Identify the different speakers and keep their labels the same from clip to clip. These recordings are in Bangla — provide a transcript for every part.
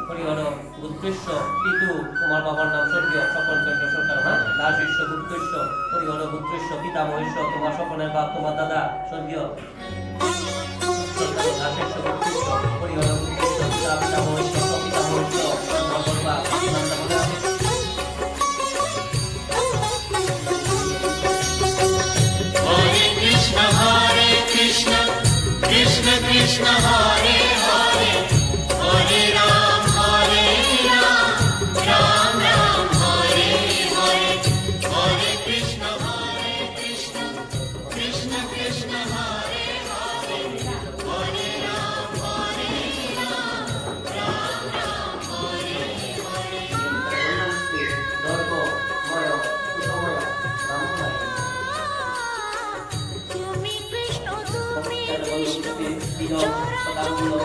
Speaker 1: হরিহর গুপ্তেশ্ব পিতু, তোমার বাবার নাম স্বর্গীয় সকল চন্দ্র সরকার। হ্যাঁ, দাসেশ্ব গুপ্তেশ্ব হরিহর গুপ্তেশ্ব পিতামহেশ্ব, তোমার সকলের বাপ তোমার দাদা স্বর্গীয় দাসেশ্ব গুপ্তেশ্ব হরিহর গুপ্তেশ্ব পিতামহেশ্ব পিতামহেশ্ব, তোমার বড় বাপ নামটা মনে আছে?
Speaker 2: হরে কৃষ্ণ কৃষ্ণ কৃষ্ণ হরে হরে, হরে রাম রাম রাম হরে হরে, হরে কৃষ্ণ কৃষ্ণ কৃষ্ণ হরে হরে, হরে রাম রাম রাম হরে হরে।
Speaker 3: তুমি কৃষ্ণ তুমি বিষ্ণু চরাচর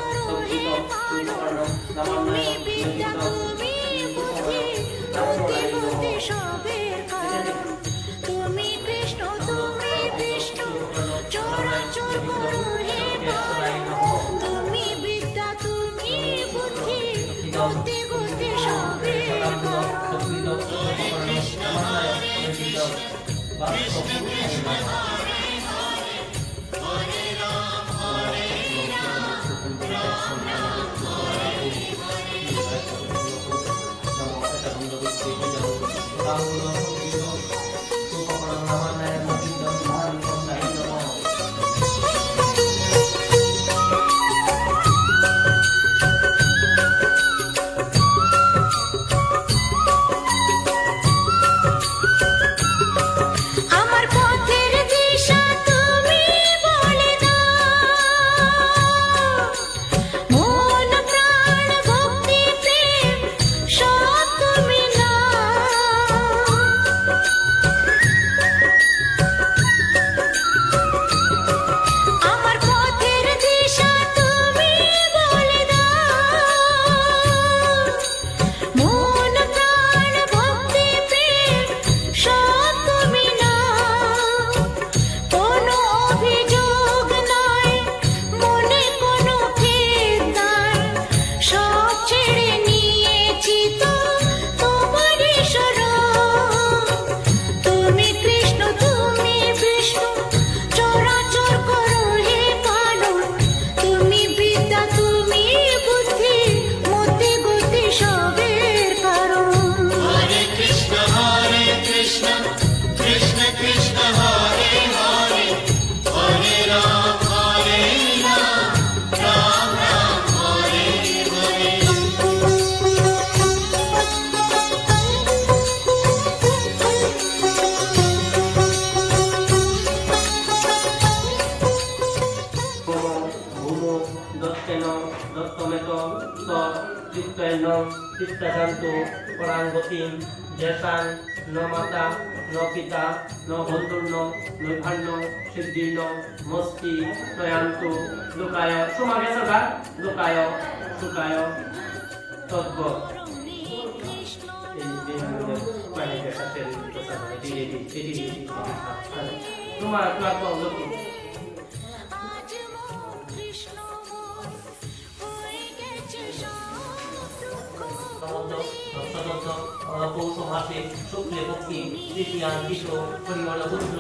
Speaker 3: হে মানব, তুমি বিদ্যা তুমি বুদ্ধি গতি গতি সবের কারণ। তুমি কৃষ্ণ তুমি বিষ্ণু চরাচর হে মানব, তুমি বিদ্যা তুমি বুদ্ধি গতি গতি সবের কারণ। আমার পথের দিশা তুমি বলে দাও, মন প্রাণ ভক্তি প্রেম সব তুমি নাও। আমার পথের দিশা তুমি বলে দাও, মন প্রাণ ভক্তি প্রেম সব তুমি নাও। কোনো অভিযোগ নাই মনে, কোনো খেদ নাই, সব ছেড়ে নিয়েছি তো তোমারই শরণ। তুমি কৃষ্ণ তুমি বিষ্ণু চরাচর করো হে পালন, তুমি বিদ্যা তুমি বুদ্ধি মতি গতি সবের কারণ।
Speaker 2: হরে কৃষ্ণ কৃষ্ণ কৃষ্ণ হরে হরে, হরে রাম রাম রাম হরে হরে।
Speaker 1: ভূমো দত্তেন দত্তমেত চিত্তেন চিত্তাশান্ত পরাঙ্গতিম যেষাং ন মাতা ন পিতা ন বন্ধুর্ন নৈভান্য সিদ্ধির্ন মস্তি প্রয়ান্তু লোকায় সোমা গেছে গা লোকায় সুকায় তদ্ব। তোমার
Speaker 3: আজ মোর কৃষ্ণ হয়ে গেছে সব দুঃখ।
Speaker 1: পৌষ মাসে শুক্লে পক্ষী তৃতীয়াঙ্কিত হরিহর পুত্র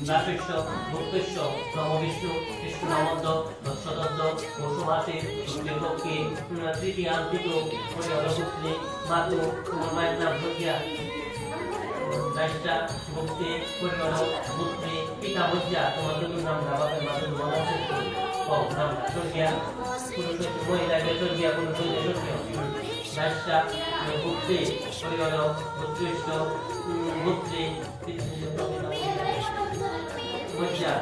Speaker 1: দাসেশ্ব ভক্তেশ্ব নম বিষ্ণু বিষ্ণু নমদ্দ দশদত্ত পৌষ মাসে শুক্লে পক্ষী তৃতীয়াঙ্কিত হরিহর পুত্রী মাতু, তোমার মায়ের নাম প্রজ্ঞা দাসটা ভক্তি হরিহর পুত্রী পিতা ভজ্জা, তোমার নতুন নাম বাবার মাতুর বলা নাম স্বর্গিয়া পুরুষ মহিলাকে স্বর্গিয়া পুরুষ স্বর্গীয় দাসটা ভক্তি হরিহর উৎকৃষ্ট ভক্তি ভজ্জা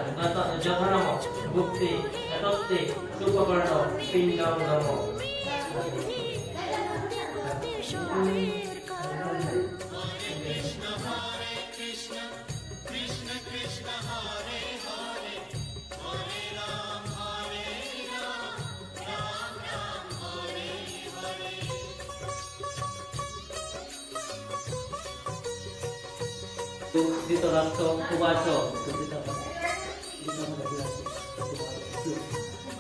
Speaker 1: যথানম ভক্তি একত্রে সুপকর্ণ পিণ্ডম নম।
Speaker 2: কৃষ্ণ কৃষ্ণ হরে হরে, হরে রাম রাম রাম হরে হরে।
Speaker 1: ধৃতরাষ্ট্র উবাচ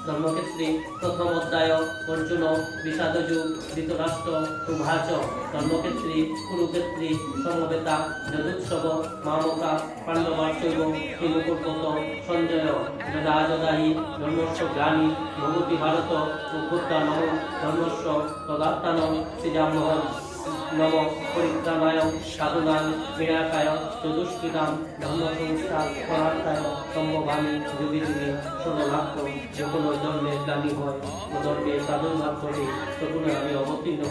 Speaker 1: ধর্মক্ষেত্রে প্রথম অধ্যায় অর্জুন বিষাদযুগ ধৃতরাষ্ট্র উভাচ ধর্মক্ষেত্রে কুরুক্ষেত্রে সমবেতা যদুৎসব মামকা পাণ্ডবার্চৈব কিমুকুর্বত সঞ্জয় যদাযদাহি ধর্মস্ব গ্লানি ভবতি ভারত উত্থানম ধর্মস্ব তদাত্মানম শ্রীরামোহন নম পরিত্রাণায় সাধুনাং বিনাশায় চতুষ্কৃতাং ধর্ম সংস্কার পরার্থায় সম্ভবামি যুগে যুগে ষোললাক্ষ যখন ওই ধর্মের গ্লানি হয় ও ধর্মের প্রাদুর্ভাব করে তখন আমি অবতীর্ণ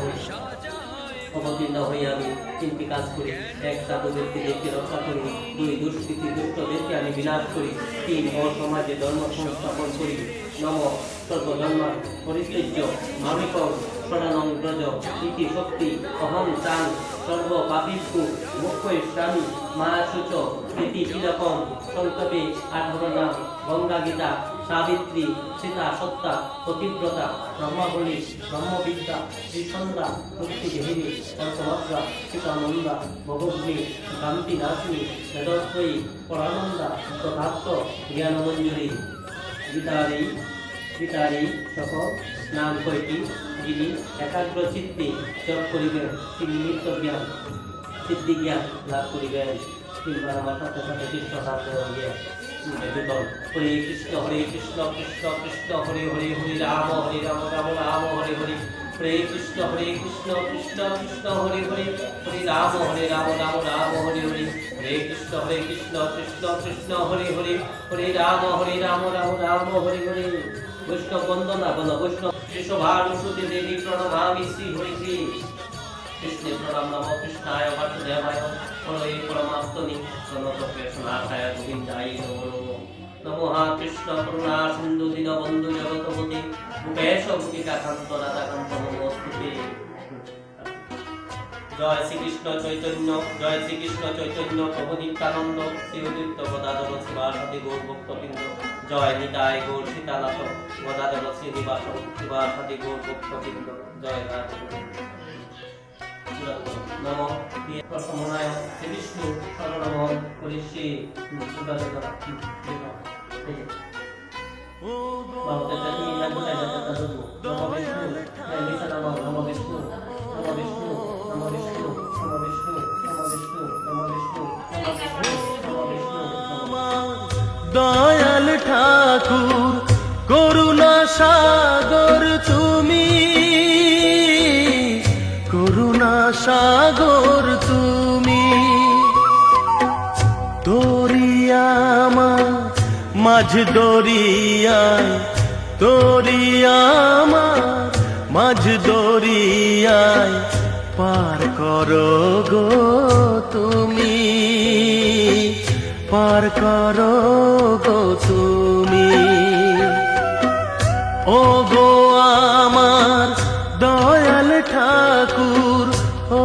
Speaker 1: হয়ে আমি তিনটি কাজ করি। এক, সাধু ব্যক্তিদেরকে রক্ষা করি। দুই, দুষ্কৃতী দুষ্টদেরকে আমি বিনাশ করি। তিন, সমাজে ধর্ম সংস্থাপন করি। নম সর্বধর্ম পরিত্যজ্য মামিকং শরণং ব্রজ ইতি শক্তি অহং চাং সর্ব পাপিষ্যু মুখ্যৈষ্যামি মায়াসুচ ইতি তিলকম সন্তপে 18 নাম গঙ্গা গীতা সাবিত্রী সীতা সত্তা পতিব্রতা ব্রহ্মাবলী ব্রহ্মবিদ্যা শ্রীসন্ধ্যা মুক্তিগেহিনী অর্থমাত্রা সীতানন্দা ভগগ্নি কান্তি নাশিনী বেদত্রয়ী পরানন্দা তথার্থ জ্ঞানমঞ্জুরী গীতারি সকল নাম কয়টি? যিনি একাগ্র চিত্তে জপ করিবেন তিনি নিত্য জ্ঞান সিদ্ধি জ্ঞান লাভ করিবেন। তিনবার আমার সাথে সাথে কৃষ্ণ নাম হরে কৃষ্ণ কৃষ্ণ কৃষ্ণ হরে হরে হরে রাম রাম রাম হরে হরে হরে কৃষ্ণ কৃষ্ণ কৃষ্ণ হরে হরে হরে রাম রাম রাম হরে হরে হরে কৃষ্ণ কৃষ্ণ কৃষ্ণ হরে হরে হরে রাম রাম হরে হরে। বৈষ্ণব বন্দনা বল বৈষ্ণব কৃষ্ণভানুসুতে দেবী প্রণমামি শ্রী হরি শ্রী কৃষ্ণে প্রণাম নম কৃষ্ণায় বাসুদেবায় হরে পরমাত্মনি সনতপ্রেষণাশায় গোবিন্দায় নমো নমো নমো হা কৃষ্ণ করুণা সিন্ধু দীনবন্ধু জগৎপতি ভূপেশ ভূতিকাকান্ত রাধাকান্ত নমস্তুতে। জয় শ্রীকৃষ্ণ চৈতন্য প্রভু নিত্যানন্দ শ্রী অদ্বৈত গদাধর শিবাসাদি গৌর ভক্তবৃন্দ। জয় নিতাই গৌর সীতানাথ গদাধর শ্রীনিবাস শিবাসাদি গৌর ভক্তবৃন্দ। জয় রাধে নম প্রসমনায় শ্রী বিষ্ণু শরণমোহন করি শ্রী
Speaker 4: দয়াল ঠাকুর করুণা সাগর তুমি, করুণা সাগর তুমি। দরিয়ামা মাঝ দরিয়ায়, দরিয়ামা মাঝ দরিয়ায় পার করো গো তুমি, পার করো গো তুমি। ও গো আমার দয়াল ঠাকুর ও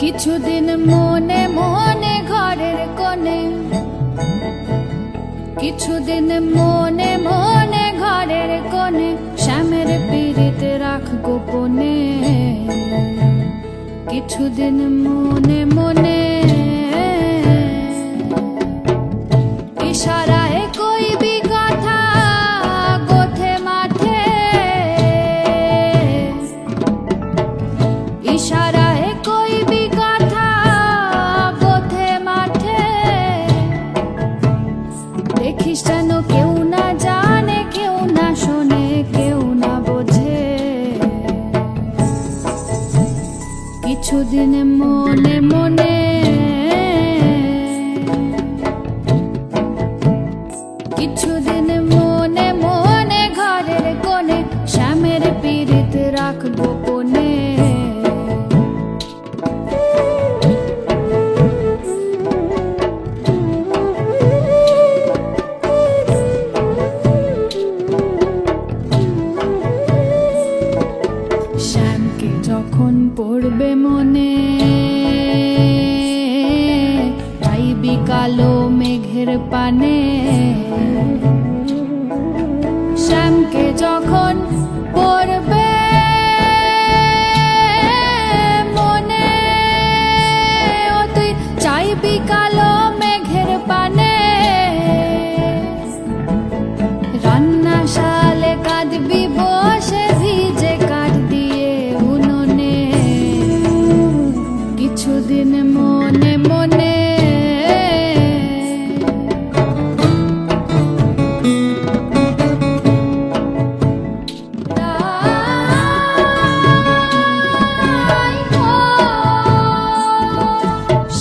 Speaker 3: কিছুদিন মনে মনে ঘরের কোণে, কিছুদিন মনে মনে ঘরের কোণে শ্যামের পীড়িত রাখ গোপনে। কিছুদিন মনে মনে ইশারায় কইবি কথা গোথে মাঠে, ইশারায় কইবি কথা গোথে মাঠে। দেখিস যেন কেউ না জানে, কেউ না শোনে, কেউ না বোঝে। কিছুদিন মনে মনে কিছুদিন মনে মনে ঘরের কোণে শ্যামের পীড়িত রাখবো কোণে। শ্যামকে যখন পড়বে মনে তাই বিকালো মেঘের পানে। শ্যামকে যখন পড়বে মনে ও তুই চাইবি কালো মেঘের পানে। রান্নাশালে কাঁদবি বসে ভিজে কাঠ দিয়ে উনুনে। কিছুদিন মনে মনে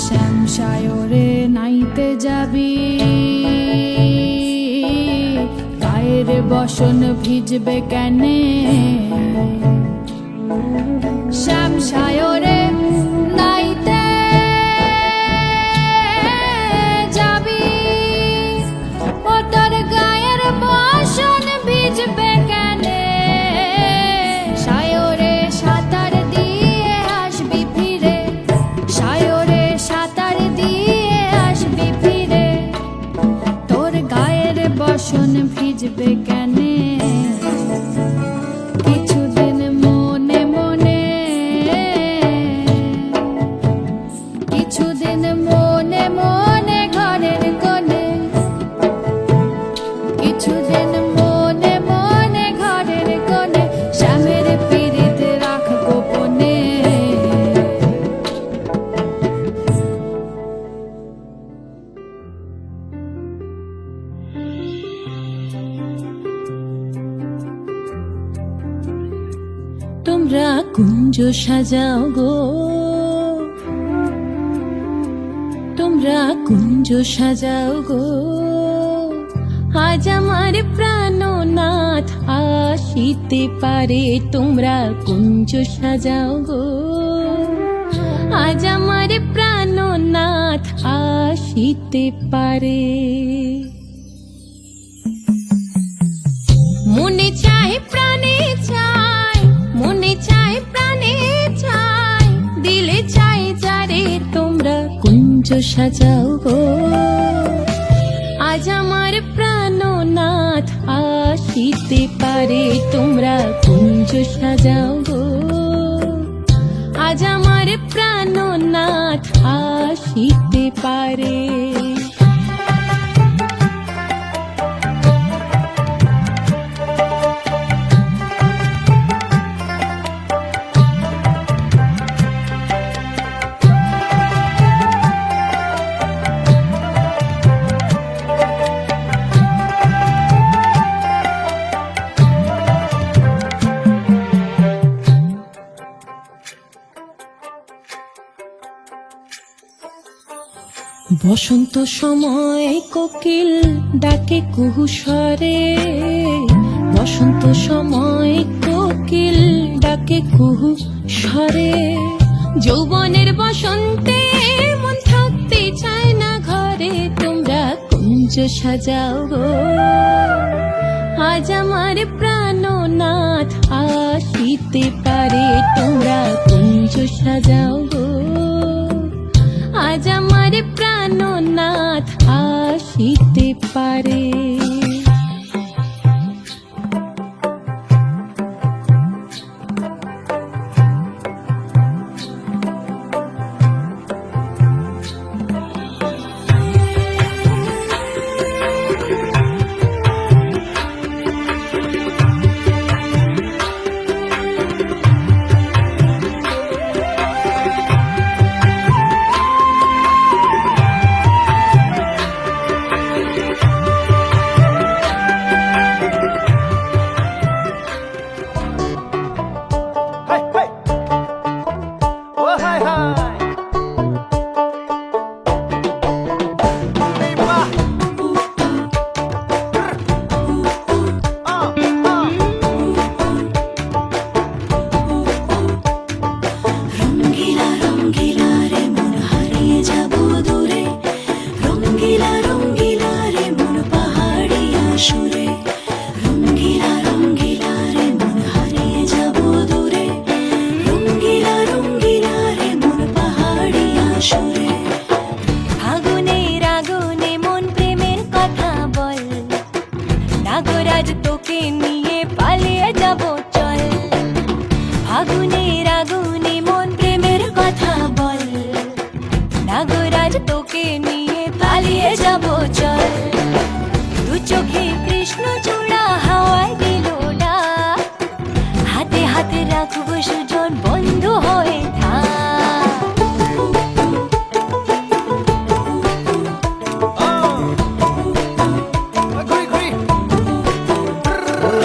Speaker 3: শ্যামসায়রে নাইতে যাবি গায়ের বসন ভিজবে কেনে। শ্যামসায়রে নাইতে যাবি ও তোর গায়ের বসন ভিজবে কেনে। সায়রে সাঁতার দিয়ে আসবি ফিরে, সায়রে সাঁতার দিয়ে আসবি ফিরে, তোর গায়ের বসন ভিজবে কেনে। কিছুদিন মনে মনে কিছুদিন মনে মনে ঘরের কোণে, কিছুদিন মনে মনে ঘরের কোণে শ্যামের পীড়িত রাখবো কোণে। তোমরা কুঞ্জ সাজাও গো, তোমরা কুঞ্জ সাজাও গো, আজ আমার প্রাণনাথ আসিতে পারে। তোমরা কুঞ্জ সাজাও গো, আজ আমার প্রাণনাথ আসিতে পারে। মনে চাই প্রাণে চাই, মনে চাই প্রাণে চাই, দিলে চাই যারে তোমরা কুঞ্জ সাজাও গো, আজ আমার প্রাণনাথ আসিতে পারে। তোমরা কুঞ্জ সাজাও গো, আজ আমার প্রাণনাথ আসিতে পারে। বসন্ত সময় কোকিল ডাকে কুহু স্বরে, বসন্ত সময় কোকিল ডাকে কুহু স্বরে। যৌবনের বসন্তে মন থাকতে চায় না ঘরে, তোমরা কুঞ্জ সাজাও গো, আজ আমার প্রাণনাথ আসিতে পারে। তোমরা কুঞ্জ সাজাও গো, আজ আমার প্রাণনাথ আসিতে পারে।
Speaker 5: সুরে আগুনের আগুনে মন প্রেমের কথা বল নাগরাজ তোকে নিয়ে পালিয়ে যাব চল আগুনের আগুনে মন প্রেমের কথা বল নাগরাজ তোকে নিয়ে পালিয়ে যাব চল দু চোখে কৃষ্ণ চূড়া হাওয়ায় দিল ডাক হাতে হাতে রাখবো সুজন বন্ধু হয়ে থাক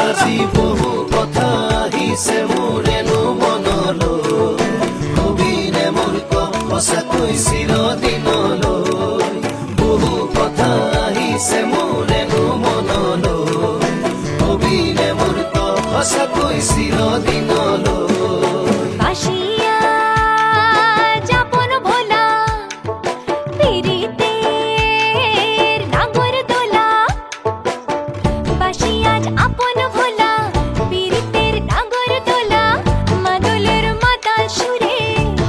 Speaker 4: আজি বহু কথা আহিছে মোৰেনো মনলৈ কবিৰে মোৰ সঁচাকৈ চিৰদিনলৈ বহু কথা আহিছে মোৰেনো মনলৈ কবিৰে মোৰ সঁচাকৈ চিৰদিনলৈ
Speaker 5: বাসিয়া যাপন ভোলা পিরিতের নাগর দোলা বাসিয়া আপন ভোলা পিরিতের নাগর দোলা মাদলের মাতাল সুরে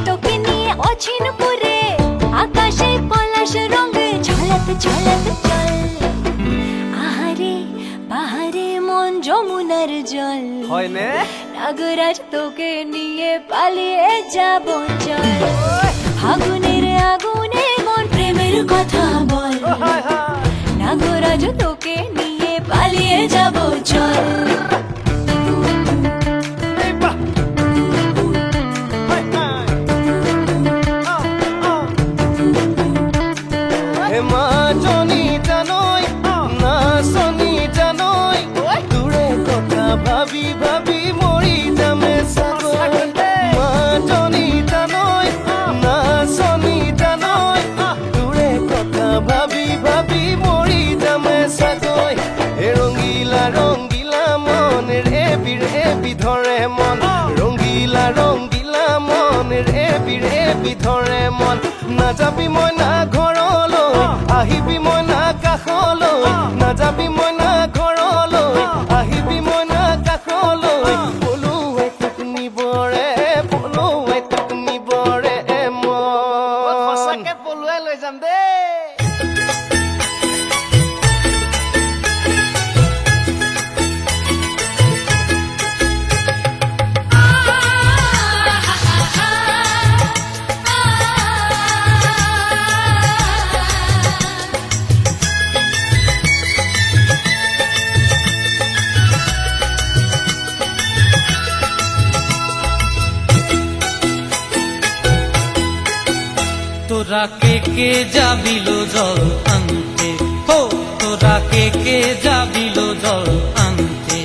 Speaker 5: তোকে নিয়ে অছিন পুরে আকাশে পলাশ রঙ ঝলক ঝলক চল আহারে পাহাড়ে মন যমুনার জল
Speaker 6: হয়নে
Speaker 5: নাগরাজ তোকে নিয়ে পালিয়ে যাব চল আগুনের আগুনে মন প্রেমের কথা বল নাগরাজ তোকে নিয়ে পালিয়ে যাব চল
Speaker 4: হেমা জনিতা নয় না সনিতা নয় দূরে কথা ভাবি ভাবি মরি যামে সাগর মা জনিতা নয় না সনিতা নয় দূরে কথা ভাবি ভাবি মরি যামে সাগর হে রঙিলা রঙিলা মন রে বিধরে মন রঙিলা রঙিলা মন রে বিধৰে মন নাযাবি মই না ঘৰলৈ আহিবি মই না কাষলৈ নাযাবি মই না ঘৰলৈ আহিবি মই না কাষলৈ পলুৱাই তোক নিবৰে পলুৱাই তোক নিবৰে মন
Speaker 6: সঁচাকে পলুৱাই লৈ যাম দেই
Speaker 7: তোরা কে যাবিল জল আনতে হো তোরা কে যাবিল জল আনতে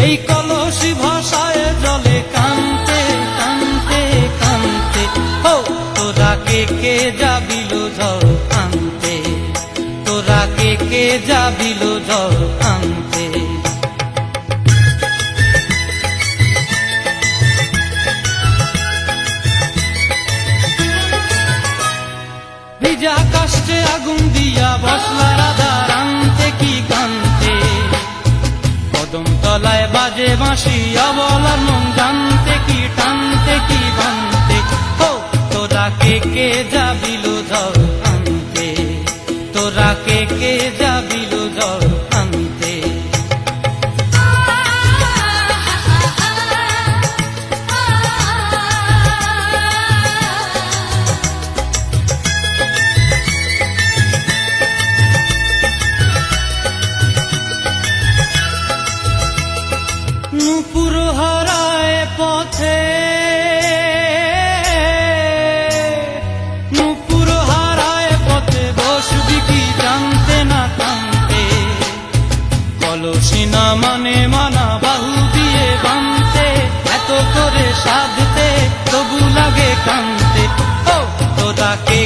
Speaker 7: এই কলসি ভাষায় জলে কানতে কানতে কানতে হো তোরা কে যাবিল জল আনতে তোরা কে যাবিল জল আনতে ভিজা কাষ্টে আগুন দিয়া বসলা রাধা রানতে কি কানতে কদম তলায় বাজে বাঁশি অবলার মন জানতে কি টানতে কি বানতে হো তোরা কে যাবিল জল আনতে তোরা কে যাবিল জল আনতে নূপুর হারায় পথে নূপুর হারায় পথে বসবি কি জানতে না টানতে কলসি না মানে মানা বাহু দিয়ে বানতে এত করে সাধতে তবু লাগে কানতে ও তোরা কে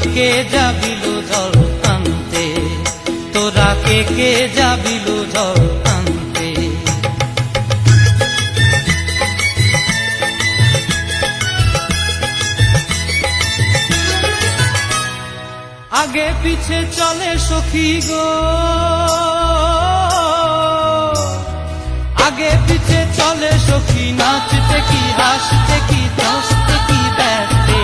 Speaker 7: যাবিল জল আনতে তোরা কে যাবিল জল আনতে আগে পিছে চলে সখী গো আগে পিছে চলে সখী নাচতে কি হাসতে কি দোস্তে কি ব্যস্তে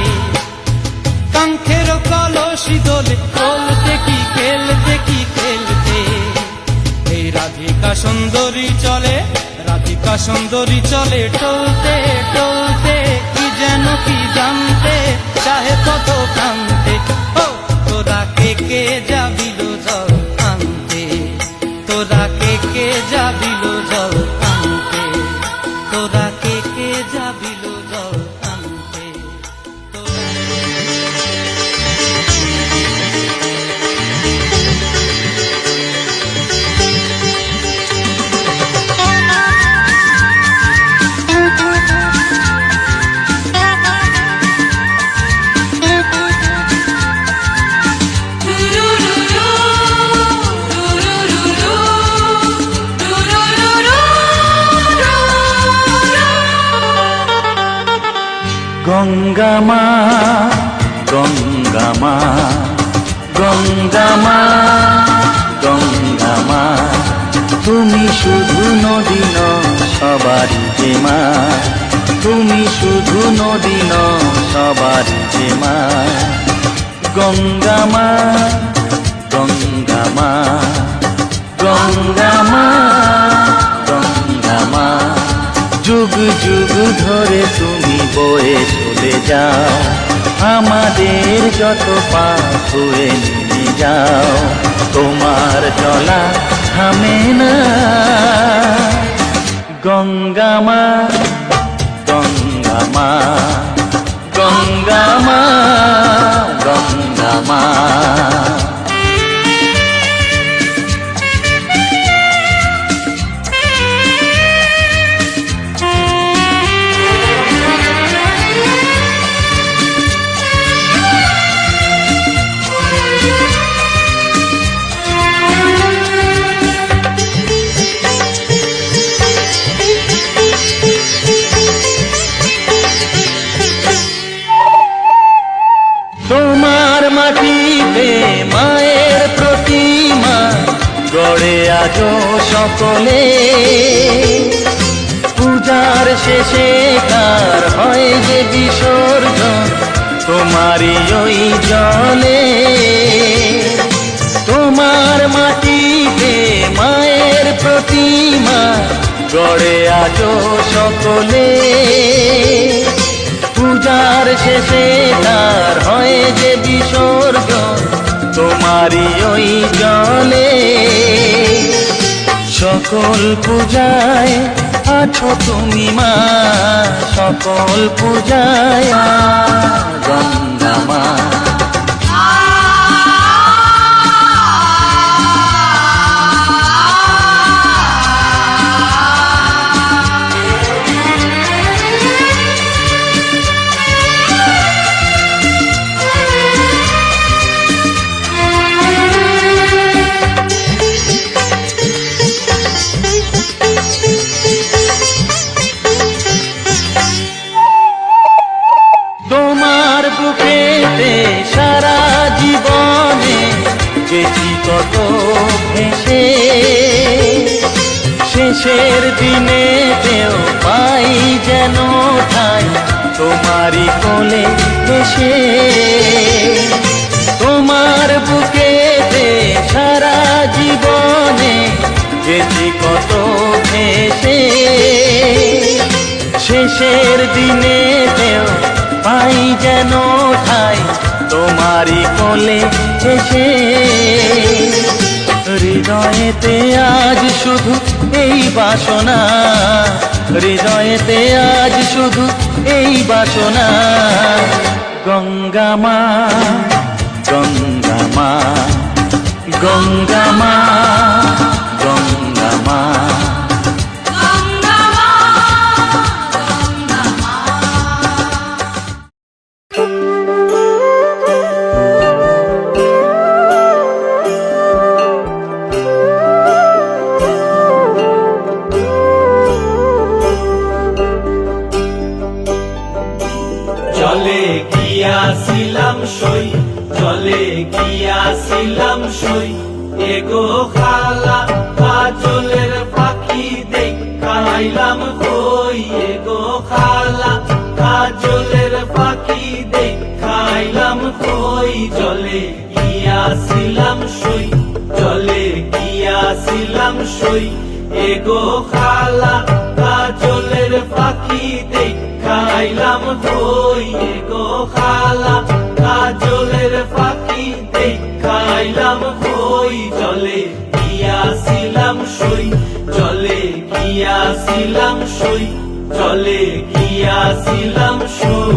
Speaker 7: সুন্দরী চলে, রাধিকা সুন্দরী চলে টলতে টলতে, কি যেন কি জানতে চাহে কত প্রান্তে। ও তোরা কে কে যাবিল জল আনতে, তোরা কে কে যাবিল জল আনতে, তোরা কে কে যাবিল জল আনতে, তোরা
Speaker 4: গঙ্গা মা, গঙ্গা মা, গঙ্গা মা, গঙ্গা মা, তুমি শুধু নদী নও সবারই যে মা, তুমি শুধু নদী নও সবারই যে মা। গঙ্গা মা, গঙ্গা মা, গঙ্গা মা, গঙ্গা মা, যুগ যুগ ধরে তুমি বয়ে চলে যাও, আমাদের যত পাপ ধুয়ে নিয়ে যাও, তোমার চলা থামে না। গঙ্গা মা, গঙ্গা মা, গঙ্গা মা, গঙ্গা মা। তোমার মাটিতে মায়ের প্রতিমা গড়ে আজো সকলে, পূজার শেষে কার হয় যে বিসর্জন তোমারই ওই জলে। তোমার মাটিতে মায়ের প্রতিমা গড়ে আজো সকলে, পূজার শেষে তার হয় যে বিসর্জন তোমারই ওই জলে। সকল পূজায় আছো তুমি মা, সকল পূজায় গঙ্গা মা। তোমার বুকেতে সারা জীবনে গেছি কত ভেসে, শেষের দিনেতেও পাই যেন ঠাই তোমারই কোলে এসে। তোমার বুকেতে সারা জীবনে গেছি কত ভেসে, শেষের দিনেতেও পাই যেন ঠাই তোমারই কোলে এসে। হৃদয়েতে আজ শুধু এই বাসনা, হৃদয়েতে আজ শুধু এই বাসনা। গঙ্গা মা, গঙ্গা মা, গঙ্গা মা, গঙ্গা মা।
Speaker 2: জলে গিয়াছিলাম সই, জলে গিয়াছিলাম সই, এগো খালা কাজলের পাখি দেখাইলাম কই, এগো খালা কাজলের পাখি দেখাইলাম কই। জলে গিয়াছিলাম সই, জলে গিয়াছিলাম সই, এগো খালা কাজলের পাখি দেখাইলাম কই এগো খালা কাজলের পাখি দেখাইলাম কই জলে গিয়াছিলাম সই জলে গিয়াছিলাম সই জলে গিয়াছিলাম সই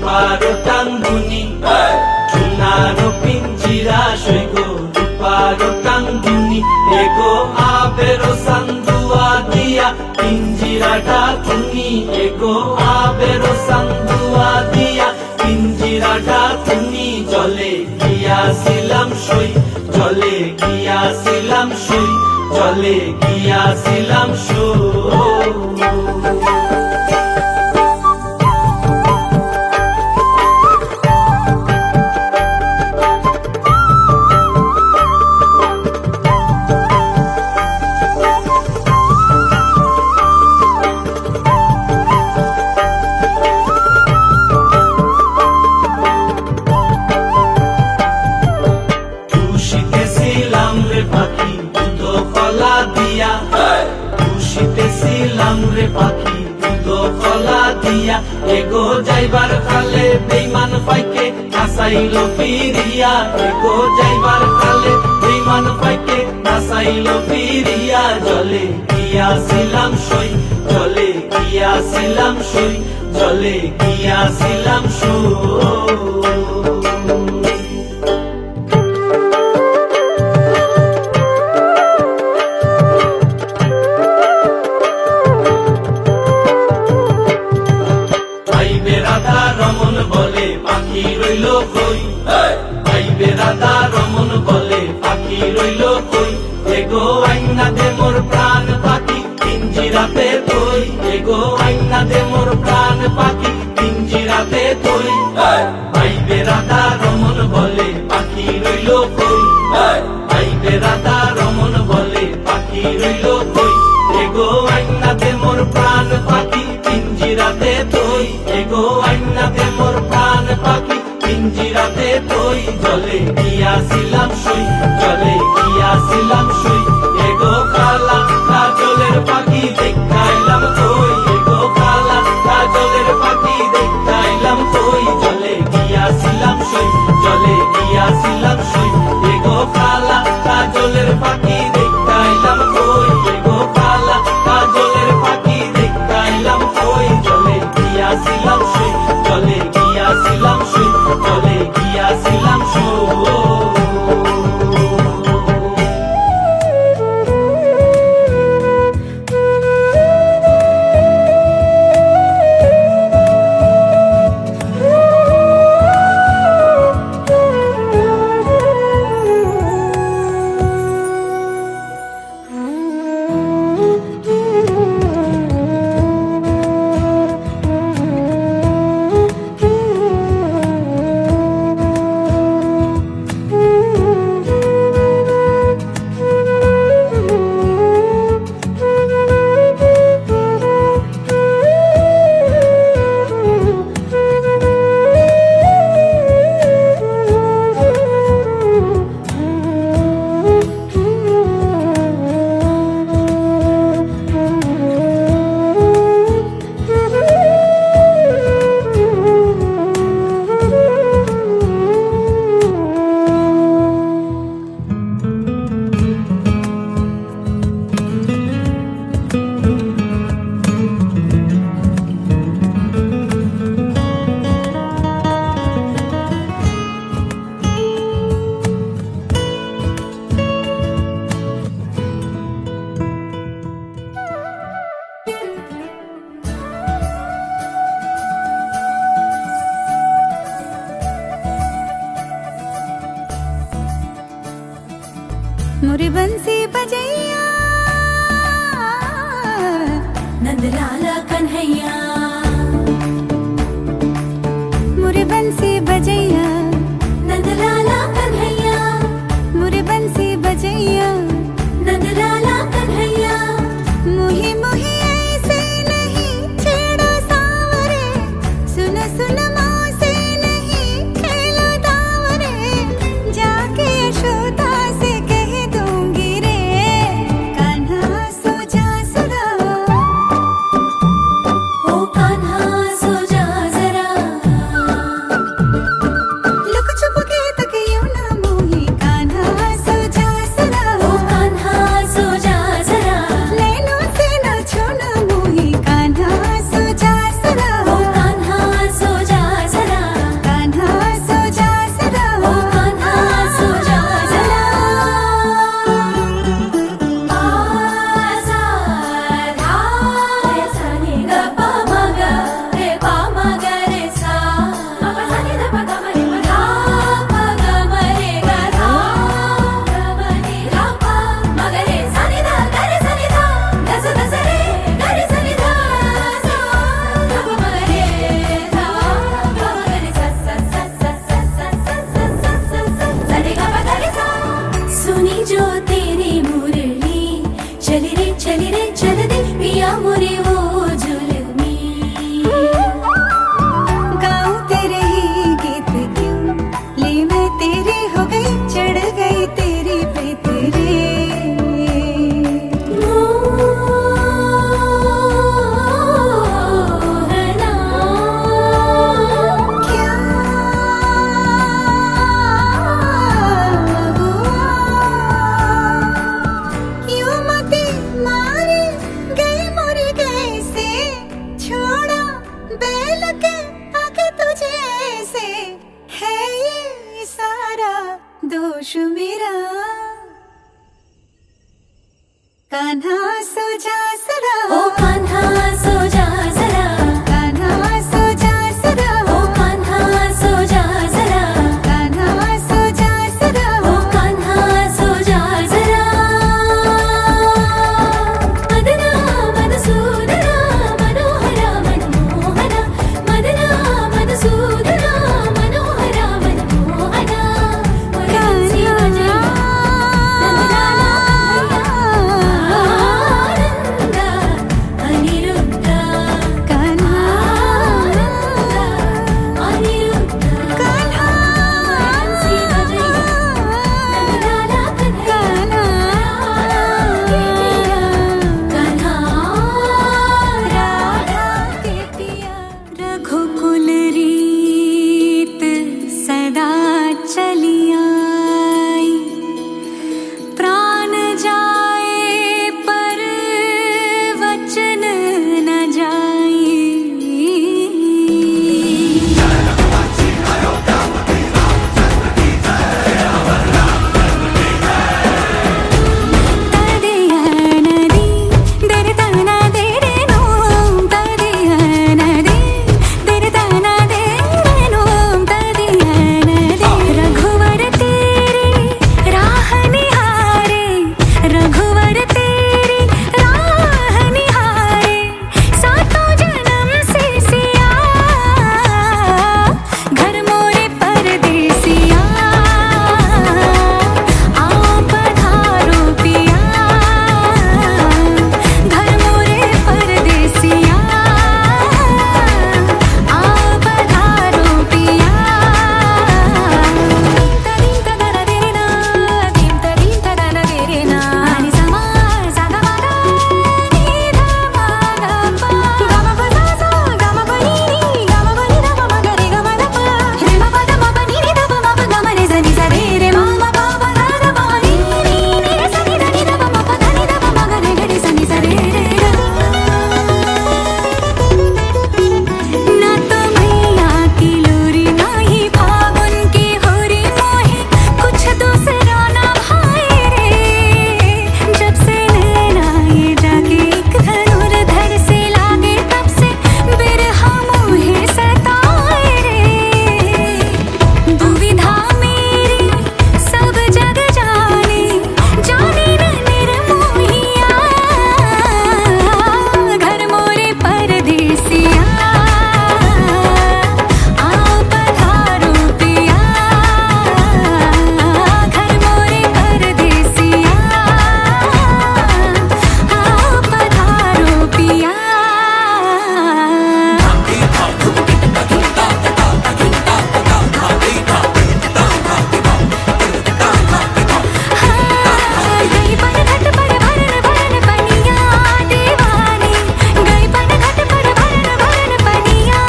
Speaker 2: রূপারো টাঙ্গুনি সোনারো পিঞ্জিরা সৈগো রূপারো টাঙ্গুনি এগো আবেরো সান্দুয়া দিয়া পিঞ্জিরাটা তুমি এগো আবেরো সান্দুয়া দিয়া পিঞ্জিরাটা তুমি জলে গিয়াছিলাম সই জলে গিয়াছিলাম সই জলে গিয়াছিলাম সই রে পাখি দুধ কলা দিয়া এগো যাইবার খালে বেইমান পাইকে নাসাইল ফিরিয়া এগো যাইবার খালে বেইমান পাইকে নাসাইল ফিরিয়া জলে গিয়াছিলাম সই জলে গিয়াছিলাম সই জলে গিয়াছিলাম সই রাধা রমন বলে পাখি রইল কই এগো আইনা দে মোর প্রাণ পাখি পিঞ্জিরাতে তুই এগো আইনা দে মোর প্রাণ পাখি পিঞ্জিরাতে তুই ভাইবে রাধা রমন বলে পাখি রইল কই ভাইবে রাধা রমন বলে পাখি রইল কই এগো আইনা দে মোর প্রাণ পাখি পিঞ্জিরাতে তুই এগো আইনা দে মোর প্রাণ পাখি পিঞ্জিরাতে তুই জলে গিয়াছিলাম সই জলে গিয়াছিলাম সই এগো খালা কাজলের পাখি দেখাইলাম তুই এগো খালা কাজলের পাখি দেখাইলাম তুই জলে গিয়াছিলাম সই জলে গিয়াছিলাম সই এগো খালা কাজলের পাখি দেখাইলাম তুই এগো খালা কাজলের পাখি দেখাইলাম তুই জলে গিয়াছিলাম সই জলে গিয়াছিলাম সই জলে গিয়াছিলাম সই
Speaker 5: मोरे बंसी बजैया नंदलाला कन्हैया मोरे बंसी बजैया नंदलाला कन्हैया मोरे बंसी आके आके तुझे से है ये सारा दोष मेरा। कान्हा सो जा जरा, ओ कान्हा सो जा जरा, कान्हा सो जा जरा, ओ कान्हा सो जा जरा, कान्हा सो जा जरा, ओ कान्हा सो जा जरा। मदना मधुसूदना मनोहरा मनमोहना, मदना मधुसूदना मनोहरा मनमोहना। रघुकुल रीत सदा चली आई, प्राण जाए पर वचन न जाई। तदिया नदी दर तना दे रे नोम, तदिया नदी दर तना दे रे नोम, तदिया नदी। रघुवर तेरी राह निहारे, रघुवर तेरी राह निहारे, सातों जन्म से सिया, घर मोरे परदेसिया। आओ पधारो पिया, घर मोरे परदेसिया। आओ पधारो पिया। तदीं तदन देना, दीं तदीं तदन देना, नि समा सादा मादा नी धा मादा पा, गम पदा सा गम पनी नी, गम पनी धा मा ग रे ग म ध पा, रे म प द म प नी रे ध प म प ग म रे ज नि सा रे रे म म प प ध ध प नी नी नी रे सा नि ध नि ध प म प ध नि ध प म ग रे ग रे सा नि सा रे रे ग। ना तो मैया की लोरी, ना ही फागुन की होरी, मोहे कुछ दूसरा ना भाई रे। जब से नैना ये जाके एक धनुर्धर से लागे, तब से बिरहा मोहे सताए रे। दुविधा मेरी सब जग जाने, जाने न निर्मोहिया, घर मोरे परदेसिया। आओ पधारो पिया, घर मोरे परदेसिया। आओ पधारो पिया। गई पन घट पर भरन भरन पनिया दीवानी, गई पन घट पर भरन भरन पनिया।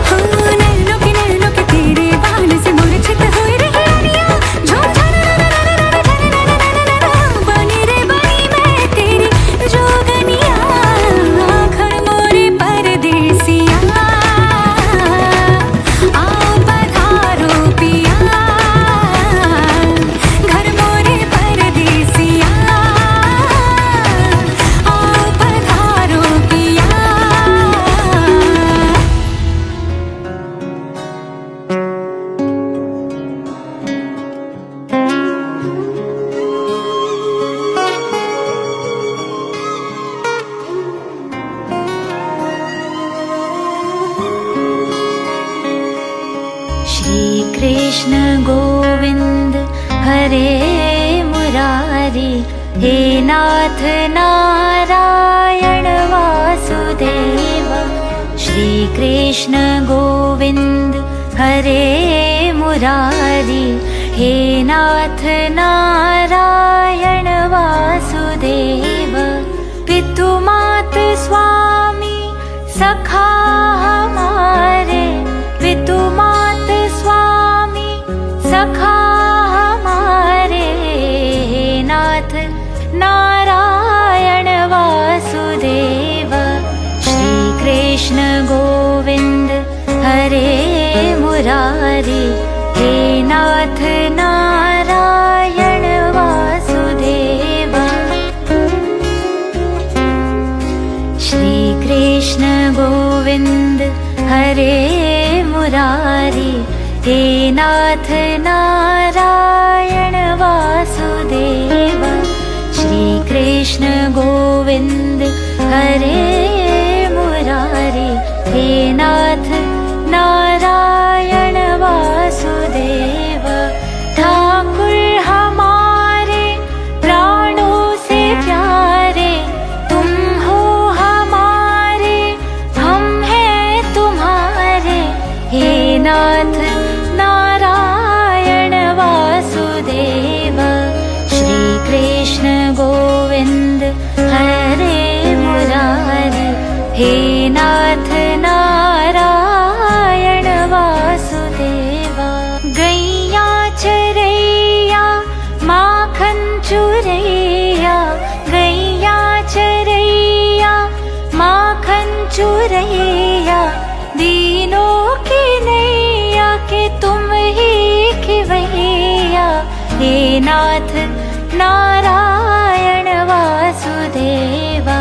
Speaker 5: हो नैनों के तेरे बाल से मूर्छित हुई रे हिरनिया, झूम झन बनी रे बनी मैं तेरी जोगनिया। घर मोरे परदेसिया, आओ पधारो पिया, घर मोरे परदेसिया। आओ पधारो पिया। श्री कृष्ण गोविंद हरे मुरारी, हे नाथ नारायण वासुदेव। श्री कृष्ण गोविंद हरे मुरारी, हे नाथ नारायण वासुदेव। पितु मात स्वामी सखा हमारे, पितु मात स्वामी सखा हमारे, हे नाथ नारायण वासुदेव। श्री कृष्ण गोविंद गोविंद हरे मुरारी, हे नाथ नारायण वासुदेव। श्री कृष्ण गोविंद हरे मुरारी, हे नाथ नारायण वासुदेव। ठाकुर हमारे प्राणों से प्यारे, तुम हो हमारे, हम हैं तुम्हारे। हे नाथ नारायण वासुदेव। श्री कृष्ण गोविंद हरे मुरारी, हे नाथ नारायण वासुदेव। गैया चरैया माखन चुरैया, गैया चरैया माखन चुरैया। दीनों की नैया के तुम ही खिवैया, हे नाथ नारायण वासुदेवा।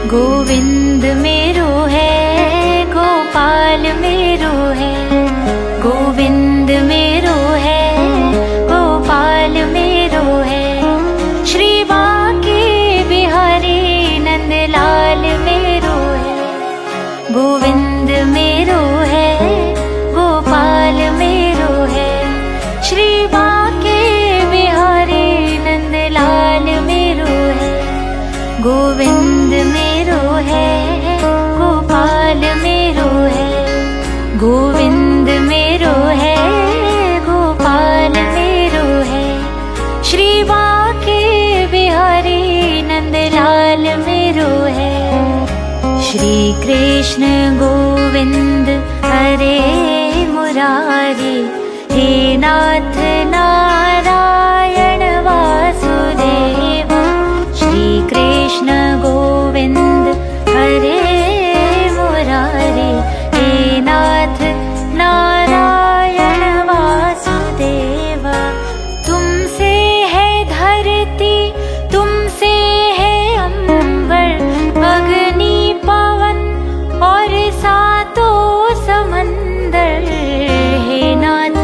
Speaker 5: गोविंद मेरो है, गोपाल मेरो है। गोविंद मेरो है, गोपाल मेरो है। श्री बांके बिहारी नंदलाल मेरो है। गोविंद मेरो है, गोपाल मेरो है। श्री बांके बिहारी नंदलाल मेरो है। गोविंद मेरो है, गोपाल मेरो है। गोविंद मेरो है, गोपाल मेरो है। श्री बांके बिहारी नंदलाल मेरो है। श्री कृष्ण गोविंद हरे मुरारी, हे नाथ नारायण वासुदेव। श्री कृष्ण गोविंद हरे मुरारी, हे नाथ नारायण वासुदेव। तुमसे है धरती, तुमसे है अंबर, अग्नि पवन और सातों समंदर। हे नाथ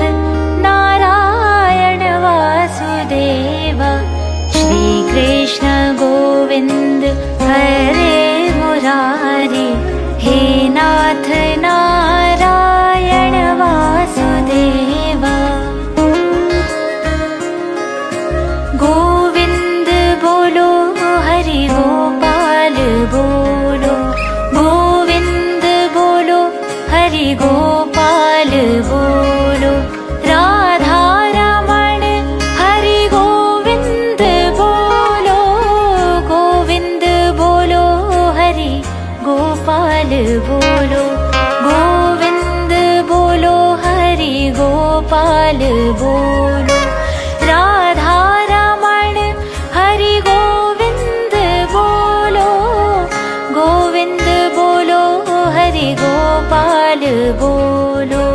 Speaker 5: नारायण वासुदेव। श्री कृष्ण गोविंद हरे मुरारी, हे नाथ नारायण वासुदेव। गोविंद बोलो हरि गोपाल बोलो, गोविंद बोलो हरि गोपाल बोलो। राधा रमण हरि गोविंद बोलो, गोविंद बोलो हरि गोपाल बोलो। गोविंद बोलो हरि गोपाल बोलो। राधा रमण हरि गोविंद बोलो, गोविंद बोलो हरि गोपाल बोलो।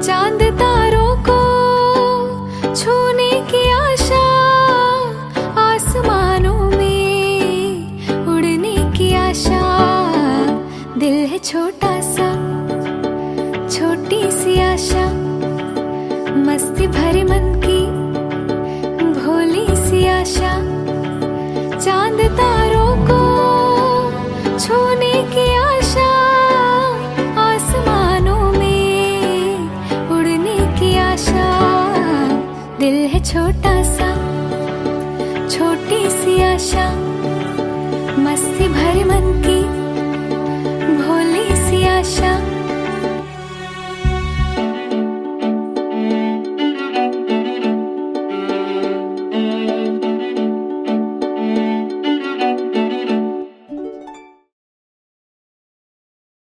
Speaker 3: चांद तारों को छूने की आशा, आसमानों में उड़ने की आशा। दिल है छोटा सा, छोटी सी आशा, मस्ती भरे मन की भोली सी आशा। चांद तारों को छूने की आशा, आसमानों में उड़ने की आशा। दिल है छोटा सा, छोटी सी आशा, मस्ती भरे मन की भोली सी आशा।